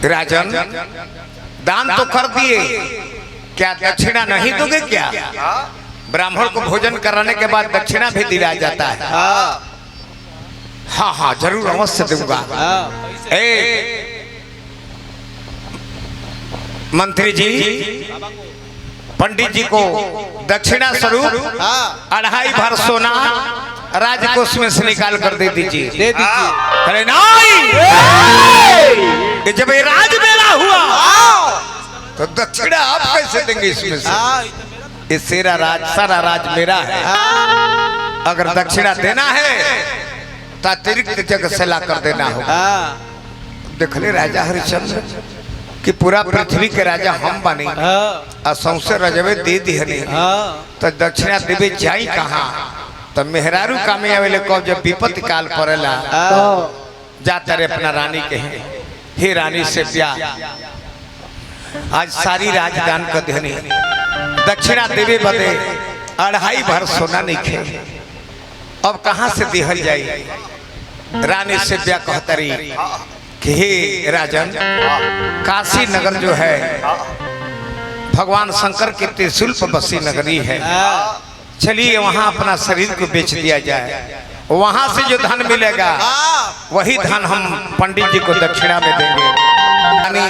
राजन दान तो कर दिए, क्या दक्षिणा नहीं दोगे क्या? ब्राह्मण को भोजन कराने के बाद दक्षिणा भी दिया जाता है। हाँ हाँ जरूर अवश्य दूंगा। मंत्री जी पंडित जी को दक्षिणा स्वरूप 2.5 भर सोना राजकोष में से निकाल कर दे दीजिए। अरे नहीं, जब ये राज मेला हुआ तो दक्षिणा आप कैसे देंगे इसमें से? ये सारा राज मेरा है। अगर दक्षिणा देना है तो अतिरिक्त जगह से ला कर देना होगा। देख ले राजा हरिश्चंद्र कि पूरा पृथ्वी के राजा हम बने और सौंसे रजवे दे दिहने तो दक्षिणा देवे जाई कहाँ? तो मेहरारू कामे आवेले को जब विपत्ति काल पड़ेला जाता रे अपना रानी के हैं, हे रानी से प्यार आज सारी राजदान कर देने दक्षिणा देवे बदे 2.5 भर सोना नहीं खे। अब कहाँ से दिहल जाई? रानी से प्यार कहता रही कि हे राजन, काशी नगर जो है भगवान शंकर के त्रिशूल पर बसी नगरी है, चलिए वहां अपना शरीर को बेच दिया जाए, वहां से जो धन मिलेगा वही धन हम पंडित जी को दक्षिणा में देंगे। यानी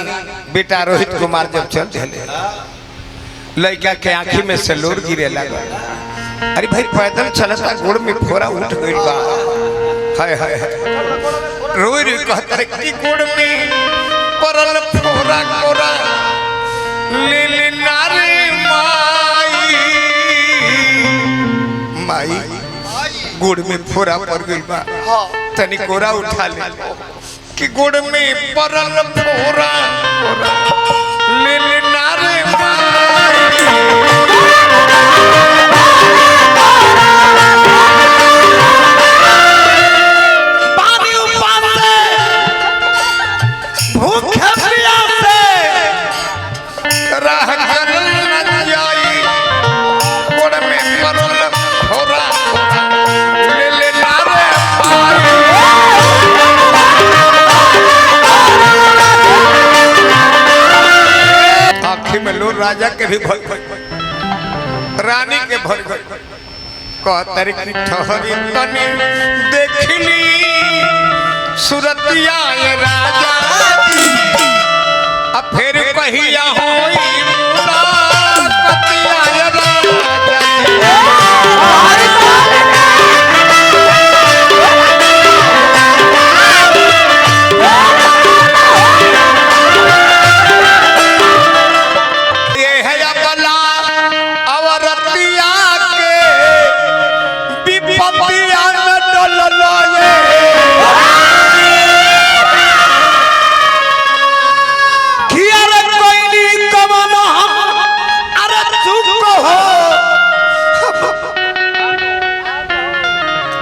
बेटा रोहित कुमार जब चल चले लड़का के आंखी में से लोर गिरे लगा। अरे भाई पैदल चलता गोड़ में फोरा उठ गई बा। हाय हाय रोई रोई कहता रे कि गोड़ में परल फोरा कोरा ले ले नारे माई गोड़ में फोरा पड़ गई बा, तनी कोरा उठा ले कि गोड़ में परल फोरा कोरा ले ले नारे राजा के भी भर गई, रानी के भर गई। कहतरी की ठहरी तनी देखली सुरतिया ये राजा अब फिर कहिया होई मुलाकातिया ये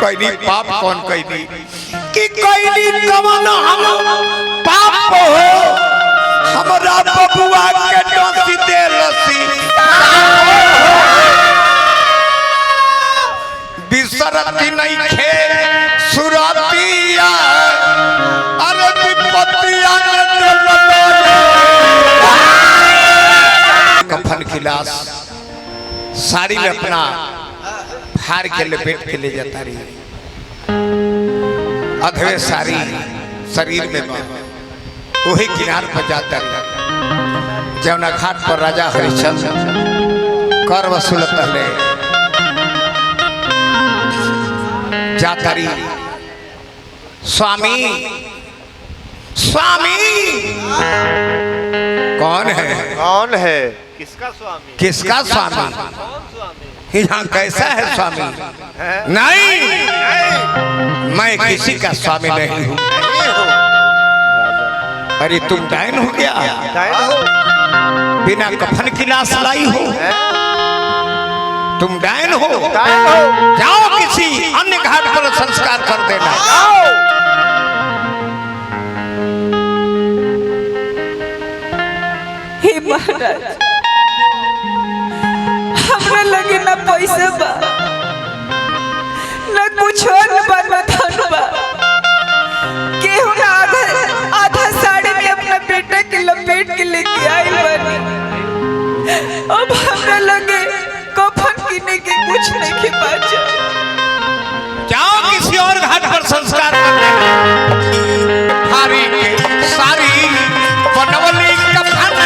कोई पाप कौन कोई नहीं कि कोई नहीं कमन हम पाप हो हमरा बबुआ के डोसी दे लसी बिसरती नहीं खे सुरतिया अरे विपत्तिया कफन की लाश साड़ी में अपना हार के लपेट के ले जाता रही, अधवे सारी शरीर में वही किनार पर जाता रहा। जमुना घाट पर राजा हरिश्चंद्र कर वसूलत ले जाता रही। स्वामी स्वामी कौन है? कौन है? किसका स्वामी? किसका स्वामी? यहाँ कैसा है स्वामी? नहीं, मैं किसी का स्वामी नहीं हूँ। अरे तुम डायन हो क्या? डायन हो? बिना कफन की लाश लाई हो? तुम डायन हो? जाओ किसी अन्य घाट पर संस्कार कर देना। हे महाराज, हमरा लगे ना पैसा बा ना कुछ और बा ना धन बा, केहू ना आधा साड़ी में अपना बेटा के बाजा जाओ किसी और घाट पर संस्कार करने हारी के सारी बनवली कफन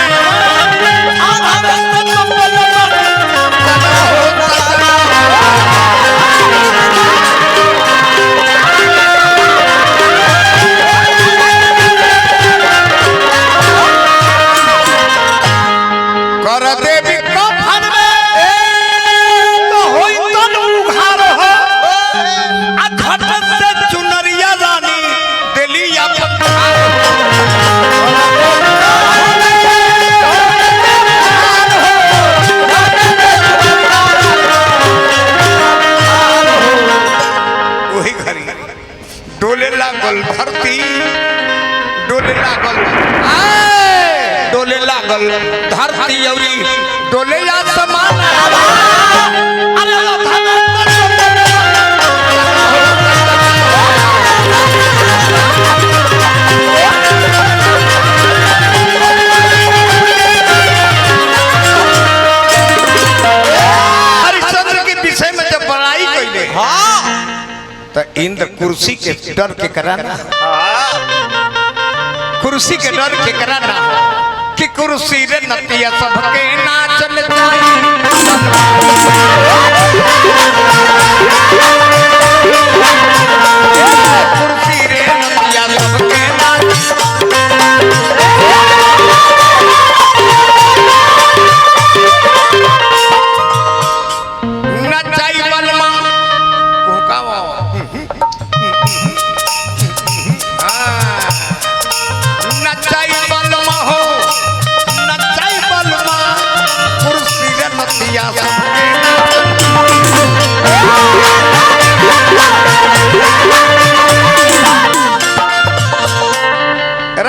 कर देवी कफन में तो होई तन उघार हो आ घट से चुनरिया रानी दिलिया पठार वही घड़ी डोले लागल धरती डोले लागल डोले लागल धरती औरी डोले या समान हरिश्चंद्र के विषय में जब बड़ाई कैले तो इंद्र कुर्सी के डर के कराना कुर्सी के डर के कराना कि कुर्सी रे नतिया सबके नाचल जाई कुर्सी रे नतिया सबके नाच नचाई बलमा कुकावा नचाई बलमा हो नचाई बलमा कुर्सी रे नतिया सबके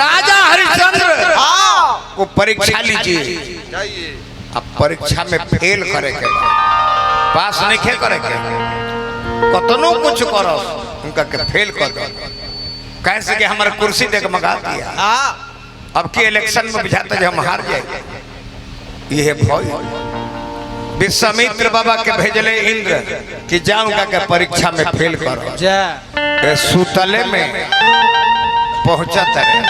राजा हरिश्चंद्र को परीक्षा लीजिए अब परीक्षा में फेल करे के पास नहीं खे करे के कतनो कुछ करो उनका के फेल कर दो कैसे कि हमारे कुर्सी देख मगा दिया अब के इलेक्शन में बुझाता जो हम हार जाए ये भय विश्वामित्र बाबा के भेजले इंद्र कि जाऊंगा के परीक्षा में फेल करो सुतले में पहुंचा तरे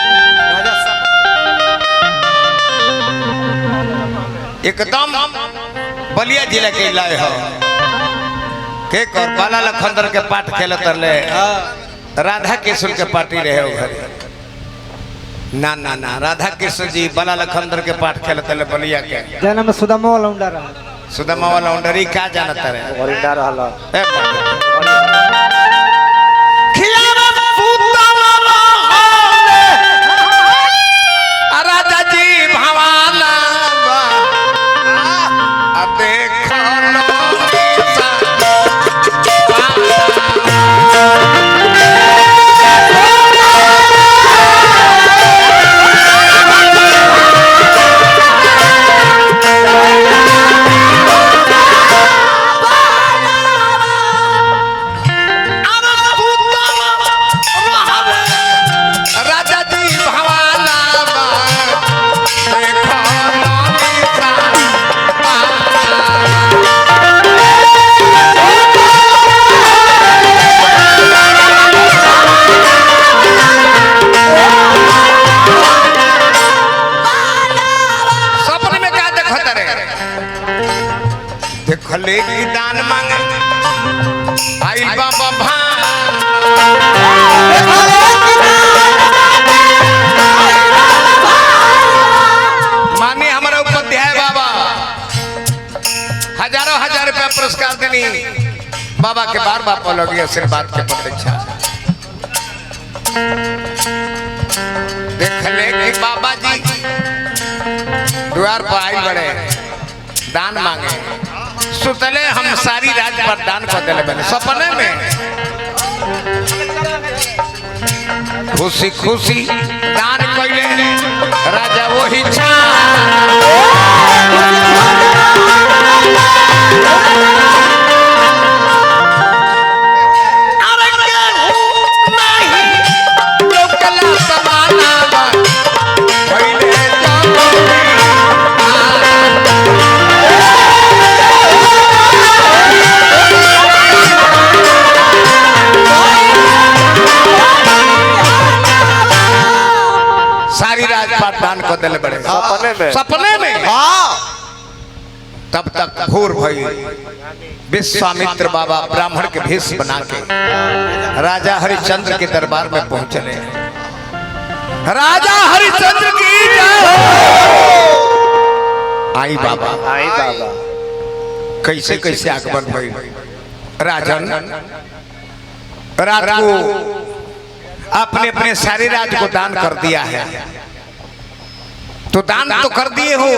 एकदम बलिया जिला के लाए हो के कर बाला लखंदर के पाठ खेलत रहे राधा कृष्ण के पार्टी रहे हो घर ना ना ना राधा कृष्ण जी बाला लखंदर के पाठ खेलत रहे बलिया के जन्म सुदामा लौंडा रहा सुदामा लौंडरी का जानत रहे ओरिंडा रहला ए राजा जी भवाना देखो राजा जी भवाना देखो सपने में क्या देखता रे देखले की दान मांगे आई बाबा माननीय हमारा उपाध्याय बाबा हजारों हजार रुपया पुरस्कार देनी बाबा के बार बार लगी आशीर्वाद के प्रतीक्षा देखले कि बाबा जी द्वार पर आई बड़े दान मांगे सुतले हम सारी रात पर दान कर दिले बने सपने में खुशी खुशी दान कइले राजा वही छा अरे के नहीं लोकला समाना कइले तो सारी राजपाट दान कर दिले बड़े सपने में सपने में। हाँ तब तक भोर भई विश्वामित्र बाबा ब्राह्मण के भेष बना के राजा हरिश्चंद्र के दरबार में पहुंचने। राजा हरिश्चंद्र की जय। आई बाबा आई बाबा कैसे कैसे आगमन भई। राजन रात को अपने अपने सारे राज को दान कर दिया है, तो दान तो कर दिए हो,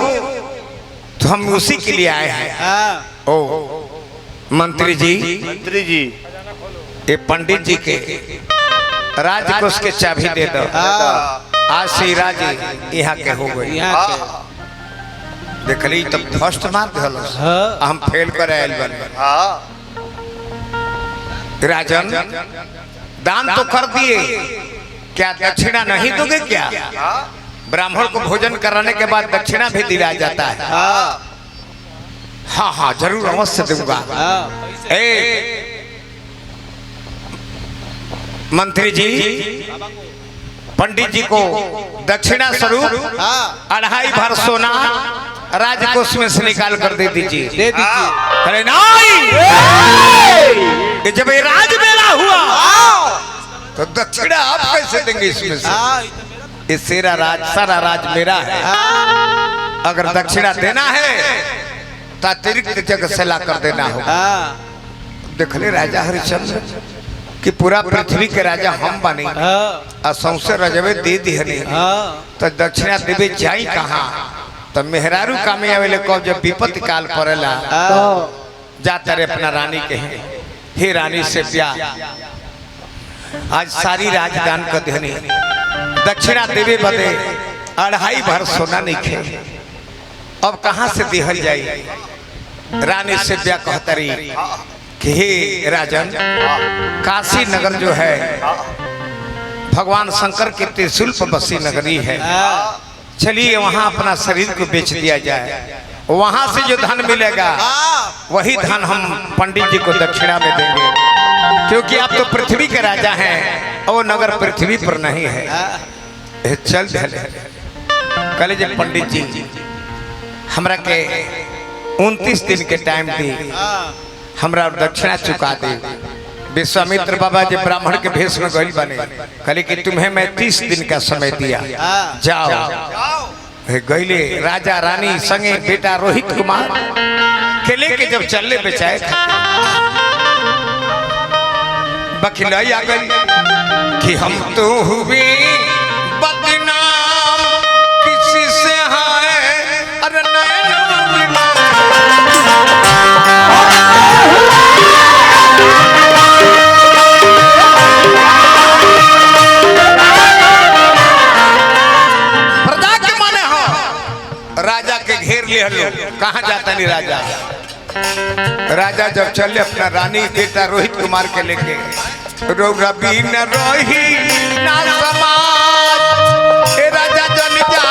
तो हम उसी के लिए आए हैं। ओ मंत्री जी ये पंडित जी के राजकोष के चाबी दे दो। आज से राज यहाँ के हो गई। देखली तब फर्स्ट मार दिल हम फेल कर आयल बने। राजन दान तो कर दिए, क्या दक्षिणा नहीं दोगे क्या? ब्राह्मण को भोजन कराने के बाद दक्षिणा भी दिया जाता है। हाँ हाँ जरूर अवश्य दूंगा। मंत्री जी पंडित जी को दक्षिणा स्वरूप 2.5 भर सोना राजकोष में से निकाल कर दे दीजिए। दे दीजिए। अरे नहीं, जब ये राज मेला हुआ तो दक्षिणा आप कैसे देंगे? इसमें से ये सारा राज मेरा है। अगर दक्षिणा देना है तो अतिरिक्त जगह से ला कर देना होगा। देखले राजा हरिश्चंद्र कि पूरा पृथ्वी के राजा हम बने, असंशय रजवे दे दिहने, तो दक्षिणा देवे जाई कहाँ? तो मेहरारू कामे आवेले को जब विपत्ति काल पड़ेला जाता रे अपना रानी के हैं, हे रानी से प्यार आज सारी राजदान कर देने, दक्षिणा देवे बदे 2.5 भर सोना नहीं खे, अब कहाँ से दिहल जाई? रानी से प्यार कहतरी कि हे राजन, काशी नगर जो है भगवान शंकर के त्रिशूल पर बसी नगरी है, चलिए वहां अपना शरीर को बेच दिया जाए, वहां से जो धन मिलेगा वही धन हम पंडित जी को दक्षिणा में देंगे, क्योंकि आप तो पृथ्वी के राजा हैं और वो नगर पृथ्वी पर नहीं है। चल कल जब पंडित जी हमरा के 29 दिन के टाइम दी, हमरा दक्षिणा चुका दे। विश्वामित्र बाबा जी ब्राह्मण के भेष में गई बने, कहले कि तुम्हें मैं 30 दिन का समय दिया, जाओ। गईले राजा रानी संगे बेटा रोहित कुमार के लेके जब चलने बेचाए बखिलाई आ गई कि हम तो हुए बदनाम किसी से है अरे प्रजा के माने हो राजा के घेर ले लो, कहाँ जाता नहीं राजा? राजा जब चले अपना रानी बेटा रोहित कुमार के लेके, रवि न रोही ना समाज हे राजा जन जा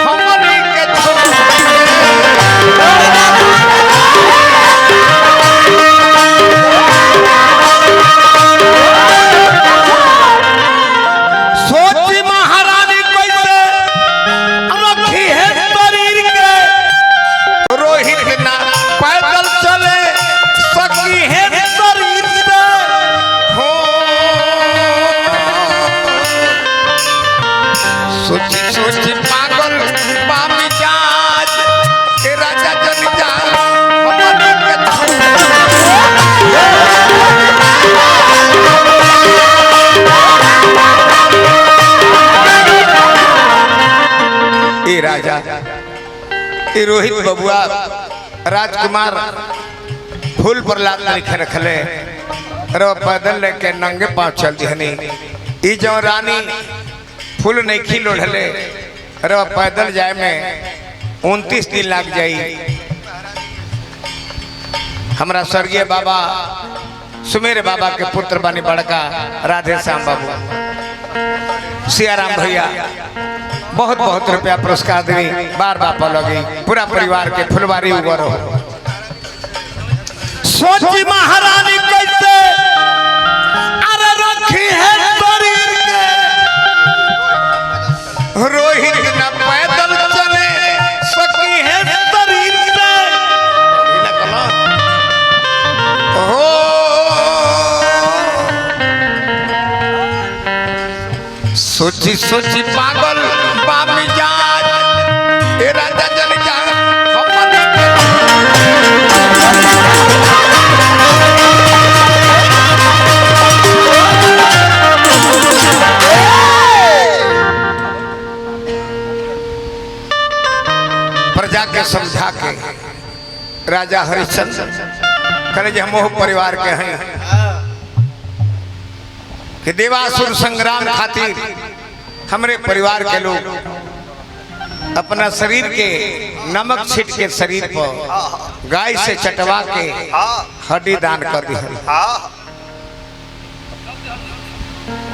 हमनी के सोची महारानी कैसे रखी है शरीर के, रोहित ना पैदल चले सकी है शरीर से हो। सोची सोची पागल पामी जाज के राजा जन जा हमनी के ए राजा ए रोहित बबुआ राजकुमार फूल पर लात लिखे रखले, रो पैदल लेके नंगे पांव चल दिहनी। ई जो रानी फूल नहीं खिल ओढ़ले, रो पैदल जाए में 29 दिन लग जाई। हमरा स्वर्गीय बाबा सुमेर बाबा के पुत्र बनी बड़का राधे श्याम बाबू सियाराम भैया बहुत बहुत रुपया पुरस्कार दी, बार बार लगी पूरा परिवार के फुलवारी उबर हो। सोची महारानी कैसे अरे रखी है शरीर के, रोहित न पैदल चले सकी है शरीर से हो सोची सोची पागल बामी जान ए राजा जन जा प्रजा के समझा के राजा हरिश्चंद्र करे जे मोह परिवार के हैं कि देवासुर संग्राम खातिर हमरे परिवार के लोग अपना शरीर के नमक छीट के शरीर पर गाय से चटवा के हड्डी दान कर दिया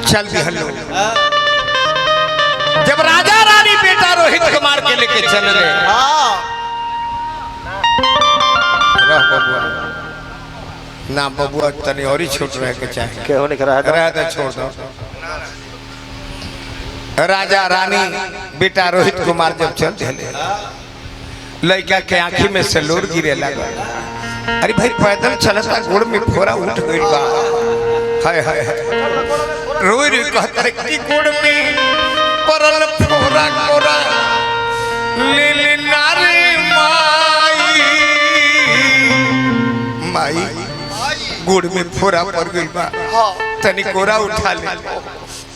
चल दिया। जब राजा रानी बेटा रोहित कुमार के लेके चल रहे बबुआ ना बबुआ तनी और ही छूट रहे के चाहे क्या होने करा रह दे छोड़ दो। राजा रानी बेटा रोहित कुमार जब चल चले लड़का के आंखी में से लोर गिरे लगा। अरे भाई पैदल चलता गोड़ में फोरा उठ गई बा हाय हाय रोई रोई कहता कि गोड़ में परल फोरा कोरा ले ले नारे माई माई गोड़ में फोरा पड़ गई बा तनी कोरा उठा ले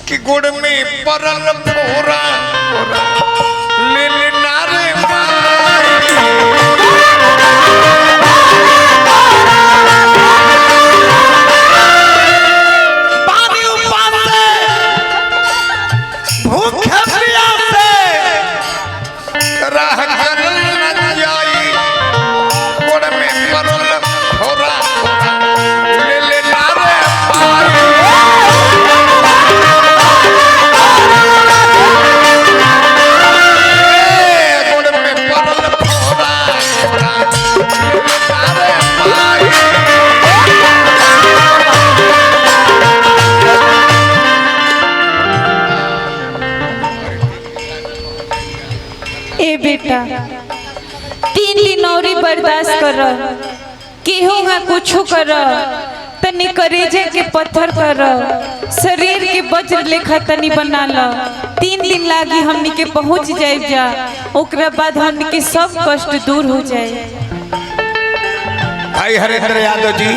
कि गोड़ में परल फोरा कोरा ले ले नारे माई पानी ऊपर से भूखे प्यासे राह कर न जाई गोड़ में परल फोरा ले ले नारे माई ए बेटा 3 दिन और बर्दाश्त कर केहू ना कुछो कर तनी करेजे के पत्थर कर शरीर के वज्र लेखा तनी बना ल 3 दिन लागी हमनी के पहुंच जाए जा ओकरा बाद हमनी के सब कष्ट दूर हो जाए। भाई हरेंद्र यादव जी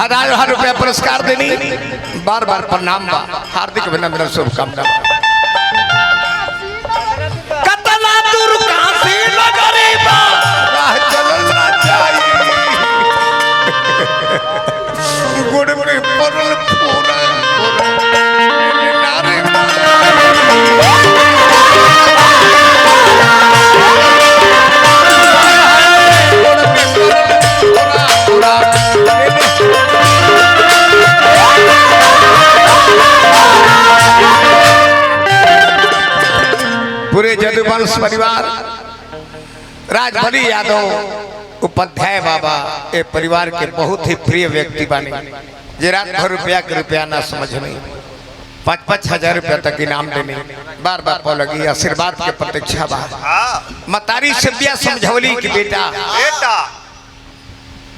1000 रुपया पुरस्कार देनी बार बार प्रणाम बा हार्दिक अभिनंदन शुभकामना। कतना दूर काशी नगरी बा राह चलल ना जाई गोड़ में परल फोरा नारे पूरे जदुवंश परिवार राजभरी यादव उपाध्याय बाबा ए परिवार के बहुत ही प्रिय व्यक्ति बने जे रात भर रुपया ना समझ नहीं 5-5 हजार रुपया तक इनाम देने बार बार पौ लगी आशीर्वाद के प्रतीक्षा बा मतारी से बिया समझौली कि बेटा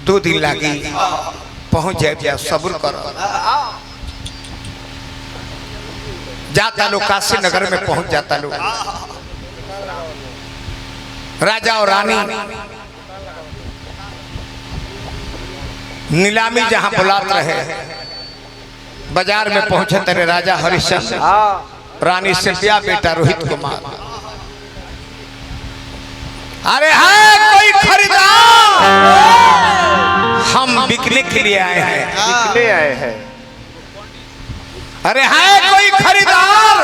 2 दिन लागी पहुंच जाए बिया सब्र करो जाता लोग काशी नगर में पहुंच जाता लोग राजा और रानी नीलामी जहां बुलाते रहे बाजार में पहुंचे तेरे राजा हरिश्चंद्र रानी सिल्विया बेटा रोहित कुमार अरे है कोई खरीदार हम बिकने के लिए आए हैं बिकने आए हैं अरे है कोई खरीदार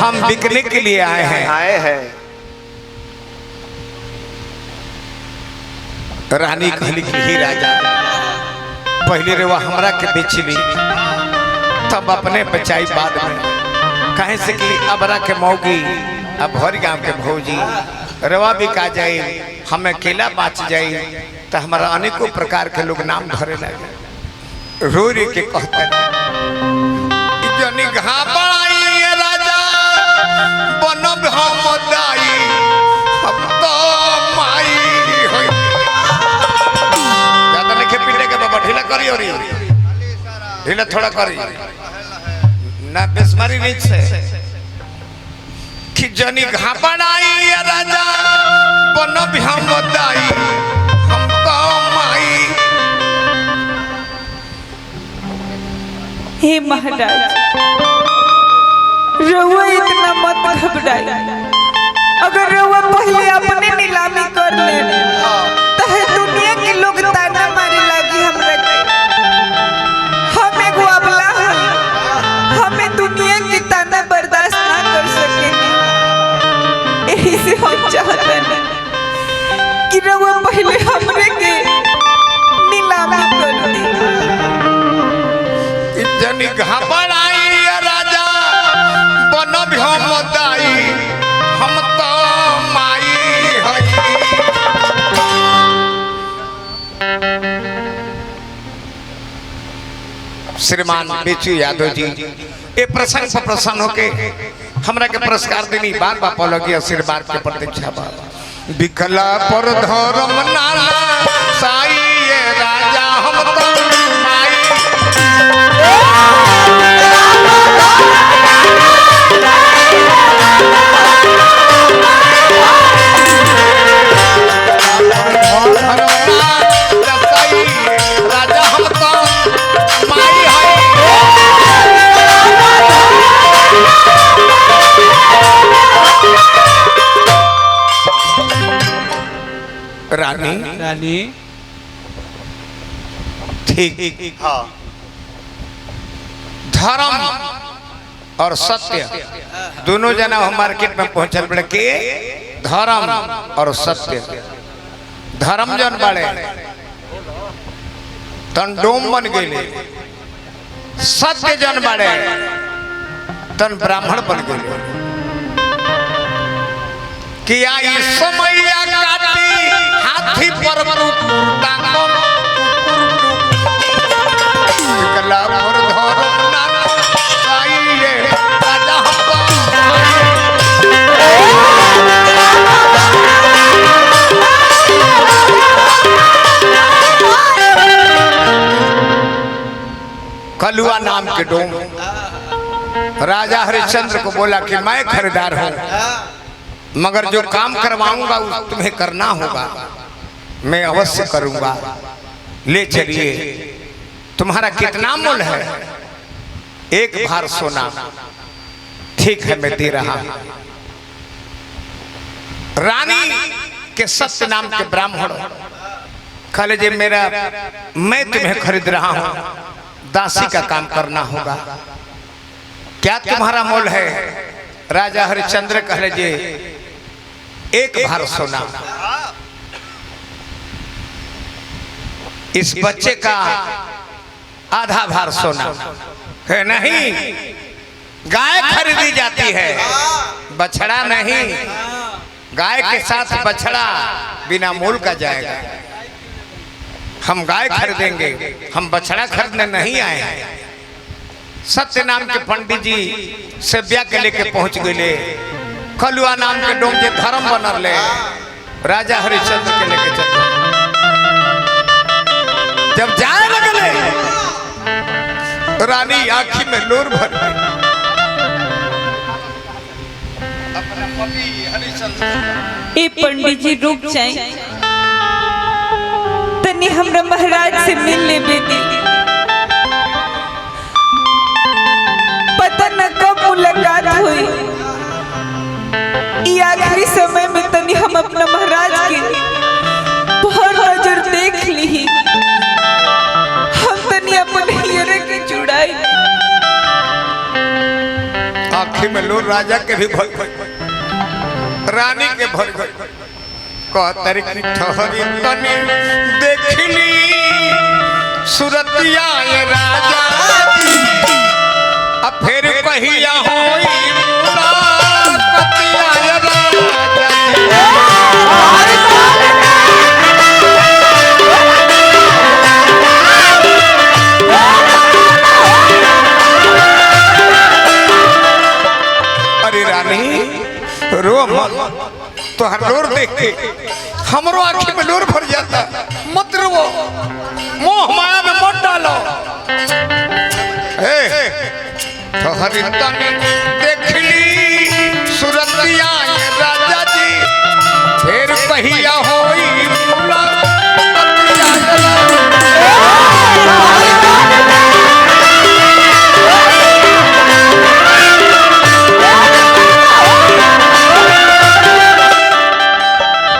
हम बिकने के लिए आए हैं रानी कहली कि ही राजा पहले रे वह हमरा के बेच ली तब अपने बचाई बाद में कहे से कि अबरा के मौगी अब भर गांव के भौजी रवा भी का जाए हम अकेला बाच जाए तो हमारा अनेकों प्रकार के लोग नाम धरे लगे रो रो के कहते जनी घाबराई राजा बनब हम दाई हम तो माई होई ज्यादा नहीं पीटे के बाबा ढीला करी और ढीला थोड़ा करी ना बेसमारी रीच से कि जनी घापड़ाई राजा बनब हम दाई हम तो माई। हे महाराज रउआ इतना मत घबराई। अगर रउआ पहले अपने नीलामी कर ले तो है दुनिया के लोग ताना मारे लागी हमरा के। हम एगो अबला हई, हमें दुनिया की ताना बर्दाश्त ना कर सकेंगे। यही से हम चाहते हैं कि रउआ पहले हमरे के नीलामी कर दी। जनी घबराई राजा बनब हम दाई हम तो माई हई। श्रीमान बेचू यादव जी ए प्रसंग पर प्रसन्न होके हमरा के पुरस्कार देनी बार बार पलगी आशीर्वाद के प्रतीक्षा बा। विकला पर धर्म नाना साई ये राजा हम तो माई। राजा हम तो माई रानी रानी ठीक हाँ धर्म और सत्य दोनों जना हम मार्केट में पहुंचल बड़े के धर्म और सत्य। धर्म जन बड़े तन डोम बन गए, सत्य जन बड़े तन ब्राह्मण बन गए। कि आई समैया काटी हाथी पर टांगो विकला पर धर्म नाना साई ये राजा कलुआ नाम के डोम राजा हरिश्चंद्र को बोला कि मैं खरीदार हूँ, मगर जो काम करवाऊंगा वो तुम्हें करना होगा, मैं अवश्य करूंगा। ले चलिए, तुम्हारा कितना मूल है? 1 भार सोना। ठीक है मैं दे रहा हूं। रानी के सत्य नाम के ब्राह्मण कहे जे मेरा मैं तुम्हें खरीद रहा हूं, दासी का काम करना होगा, क्या तुम्हारा मोल है? राजा हरिश्चंद्र कहे जे 1 भार सोना। इस बच्चे का आधा भार सोना है। नहीं, गाय खरीदी जाती है, बछड़ा नहीं। गाय के साथ बछड़ा बिना मूल का जाएगा। हम गाय खरीदेंगे, हम बछड़ा खरीदने नहीं आए हैं। सत्य नाम के पंडित जी सेव्या के लेके पहुंच गए। कलुआ नाम के डोम के धर्म बनल ले राजा हरिश्चंद्र के लेके चले। जब जाए लगले रानी आंखी में लोर भर गई। अपना पति हरिश्चंद्र ए पंडित जी रुक जाए, तनी हमरा महाराज से मिल लेबे दी। पता न कब मुलाकात हुई। ई आखिरी समय में तनी हम अपना महाराज के बहुत नजर देख ली। हम तनी अपने हीरे के चुड़ाई। आंखी में लोर राजा के भी भर गई, रानी के भर गई। कहतरी ठहरी तनी देखली सुरतिया ये राजा जी, अब फिर कहिया होई मुलाकातिया ये राजा जी। अरे रानी रो मत, तो हर लोर देख के हमरो आंखी में लोर भर जाता। मत रो, मोह माया में मत डालो। तो हर तने देख ली सुरतिया ये राजा जी, फिर कहिया होई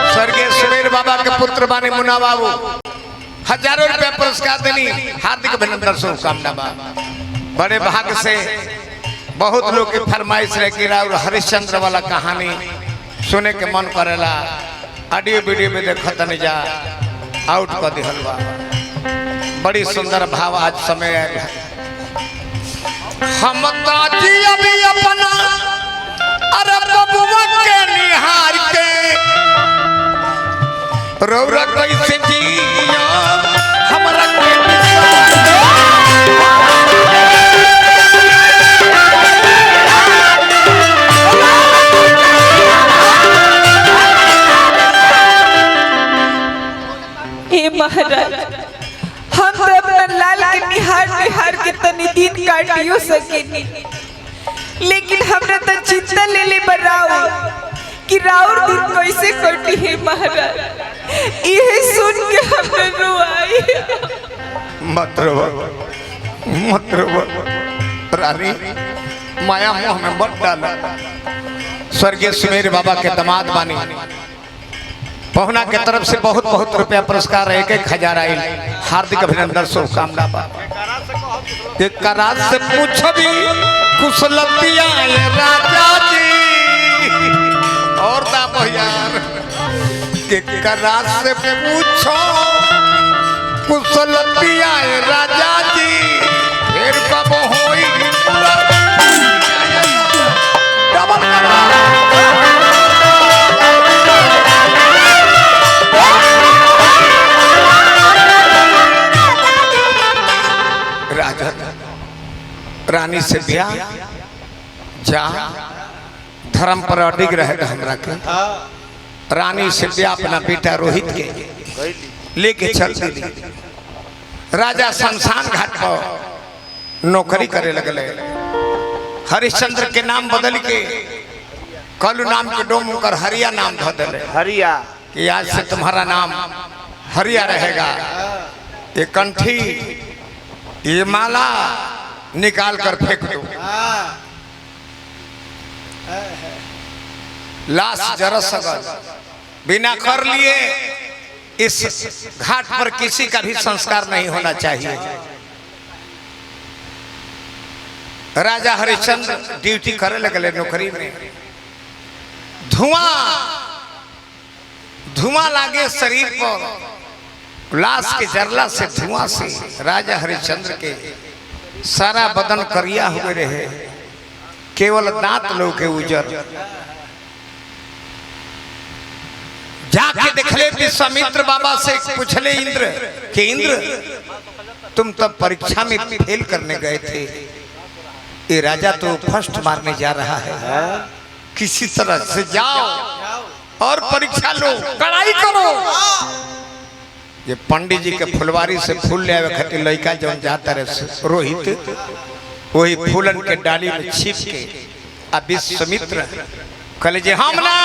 स्वर्गीय सुमेर बाबा के पुत्र बानी मुन्ना बाबू हजारों रुपया पुरस्कार देनी, हार्दिक अभिनंदन शुभकामना बा। बड़े भाग्य से बहुत लोग की फरमाइश रहे कि राउर हरिश्चंद्र वाला कहानी सुने के मन करेला, ऑडियो वीडियो में देखत नहीं जा आउट कर दिहल बा। बड़ी सुंदर भाव आज समय है। हम ताजी अभी अपना अरे बबुआ के निहार के रौरा कैसे जिया हमरा के महाराज हम तो अपना लाल के निहार निहार के तनी दिन काटियो सकेनी, लेकिन हमने तो चिंता ले ले बराओ कि राउर दिन कैसे कटी है महाराज। ये सुन के हमने रोई। मत रो रानी, माया मोह में मत डाला। स्वर्गीय सुमेर बाबा के दामाद बानी, पहुना के तरफ से बहुत बहुत रुपया पुरस्कार, एक एक हजार आई। हार्दिक अभिनंदन शुभकामना बा। एक करार से पूछबी कुशलतिया ये राजा जी, और दाम यार एक करार से पूछो कुशलतिया ये राजा जी, फिर कब होई डबल राजा रानी से ब्याह जा धर्म पर अडिग रहेगा हमरा के। रानी से ब्याह अपना बेटा रोहित के लेके चल दी। राजा शमशान घाट पर नौकरी करे लगले। हरिश्चंद्र के नाम बदल के कलु नाम के डोम कर हरिया नाम धो दिले। हरिया कि आज से तुम्हारा नाम हरिया रहेगा। ये कंठी ये माला निकाल कर फेंक दो। लाश जरा सगल बिना कर लिए इस घाट पर किसी का भी संस्कार नहीं होना चाहिए। राजा हरिश्चंद्र ड्यूटी करे लगले नौकरी में। धुआं लागे शरीर पर, लाश के जरला से धुआं से राजा हरिश्चंद्र के सारा बदन करिया हुए रहे, केवल दांत लोग के उजर। जाके देखले विश्वामित्र बाबा से पूछले इंद्र कि इंद्र तुम तब परीक्षा में फेल करने गए थे, ये राजा तो फर्स्ट मारने जा रहा है, किसी तरह से जाओ और परीक्षा लो, कड़ाई करो। ये पंडित जी के फुलवारी से फूल ले आवे खातिर लड़का जौन जाता रहे रोहित, वही फूलन के डाली में छिप के आ विश्वामित्र कहले जे हम ना,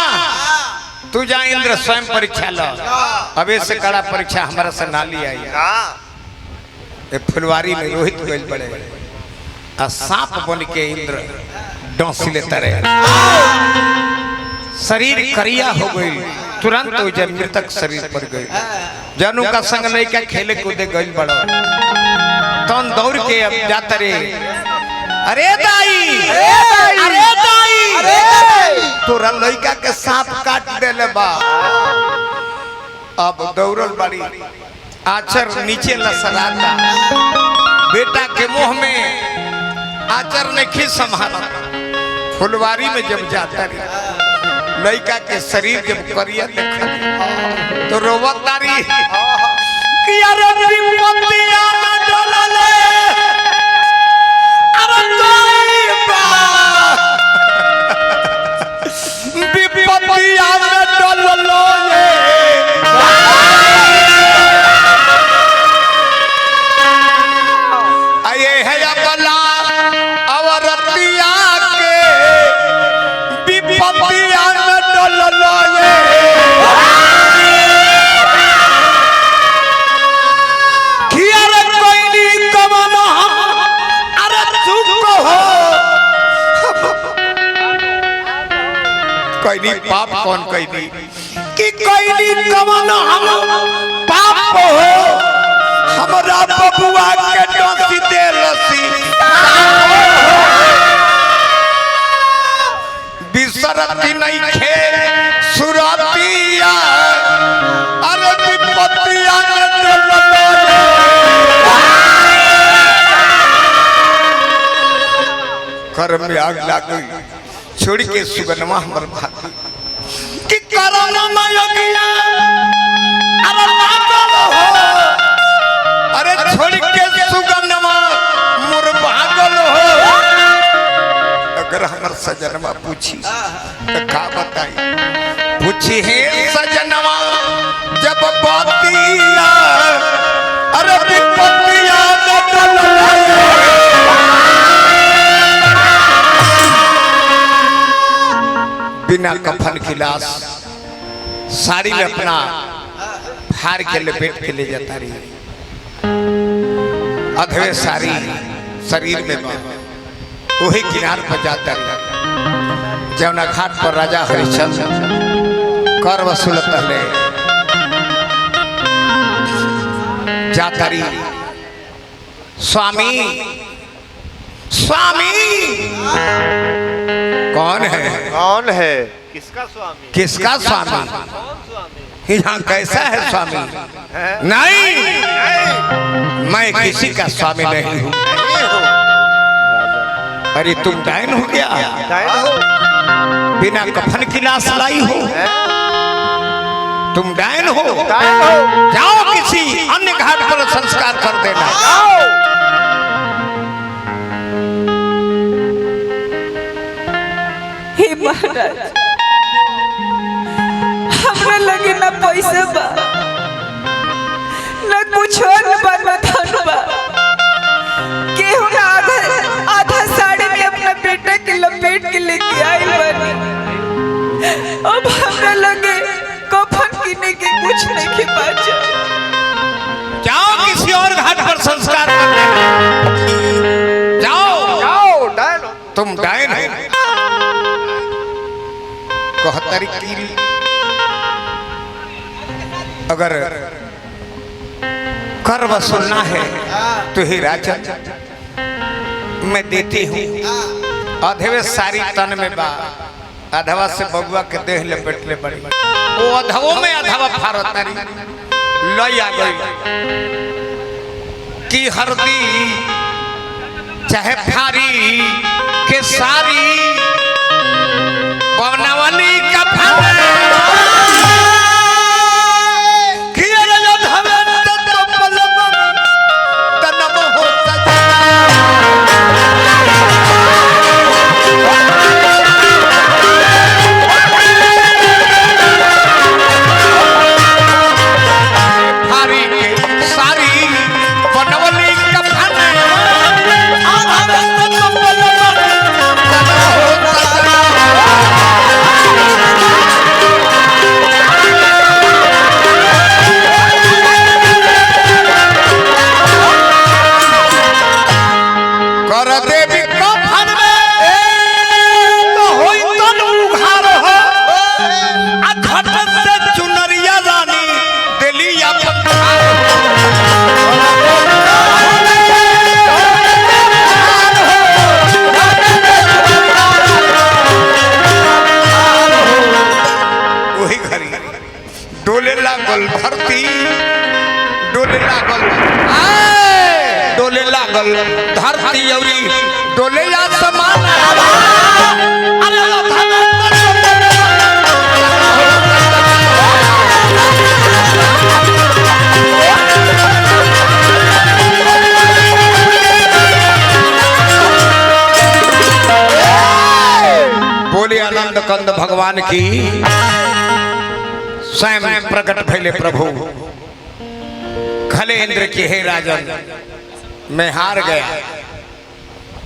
तू जा इंद्र स्वयं परीक्षा लो, अब से कड़ा परीक्षा हमारा से ना लिया। ये फुलवारी में रोहित गइल पड़े आ सांप बन के इंद्र डोंसी लेता रहे। शरीर करिया हो गई, तुरंत तो जब मृतक शरीर पर गई। जानू का संग लड़का खेले कूदे गइल बड़ा, तन दौड़ के अब जाता रे, अरे दाई, अरे दाई, तोरा लड़का के सांप काट देले बा। अब दौड़ल बड़ी, आचर नीचे लसराता, बेटा के मुंह में आचर ने खी संभाला। फुलवारी में जब जाता रे, लड़का के शरीर जब करिया देखा तो रोवतारी कि अरे विपत्तियां न डलले, अरे कैली पाप कौन कैली कि कैली कवन हम पाप हो हमरा बबुआ के डोसी दे लसी बिसरती नहीं खे सुरतिया अरे विपत्तिया कर्म में आग लाग गई छोड़ के सुगनमा हमर भागी कि करम में योगिया अरे पागल हो अरे छोड़ के सुगनमा मोर पागल हो अगर हमर सजनवा पूछी तो का बताई पूछी है सजनवा जब बातिया अरे विपत्तिया बिना कफन की लाश साड़ी में अपना हार के लपेट के ले जाता रही अधवे साड़ी शरीर में वही किनार पर जाता रही जमुना घाट पर राजा हरिश्चंद्र कर वसूल पहले जाता रही स्वामी स्वामी कौन है किसका स्वामी किसका स्वामी कौन स्वामी यहाँ कैसा है स्वामी नहीं मैं किसी का स्वामी नहीं हूँ अरे तुम डायन हो गया बिना कफन की लाश लाई हो तुम डायन हो जाओ किसी अन्य घाट पर संस्कार कर देना हे महाराज हमरा लगे ना पैसा बा ना कुछ और बा ना धन बा केहू ना आधा साड़ी में अपना बेटा के लपेट के लेके आई बनी अब हमरा लगे कफन किने के कुछ नहीं के बाचा जाओ किसी और घाट पर संस्कार कर देना जाओ डायन हो तुम डायन हो कहतरी की अगर कर वसूलना है तो ही राजन मैं देती हूँ अधवे सारी तन में बा अधवा से बबुआ के देह लपेट ले बड़ी वो अधवों में अधवा फारतारी लई आ गई की हरदी चाहे फारी के सारी पवनवली का डोले लागल धरती डोले लागल धरती औरी डोले या समान बोले आनंद कंद भगवान की स्वयं प्रकट भैले प्रभु खले इंद्र की हे राजन मैं हार गया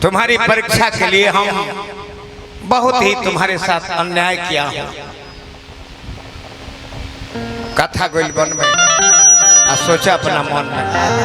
तुम्हारी परीक्षा के लिए हम बहुत ही तुम्हारे साथ अन्याय किया हूं कथा गोल बन में सोचा अपना मन में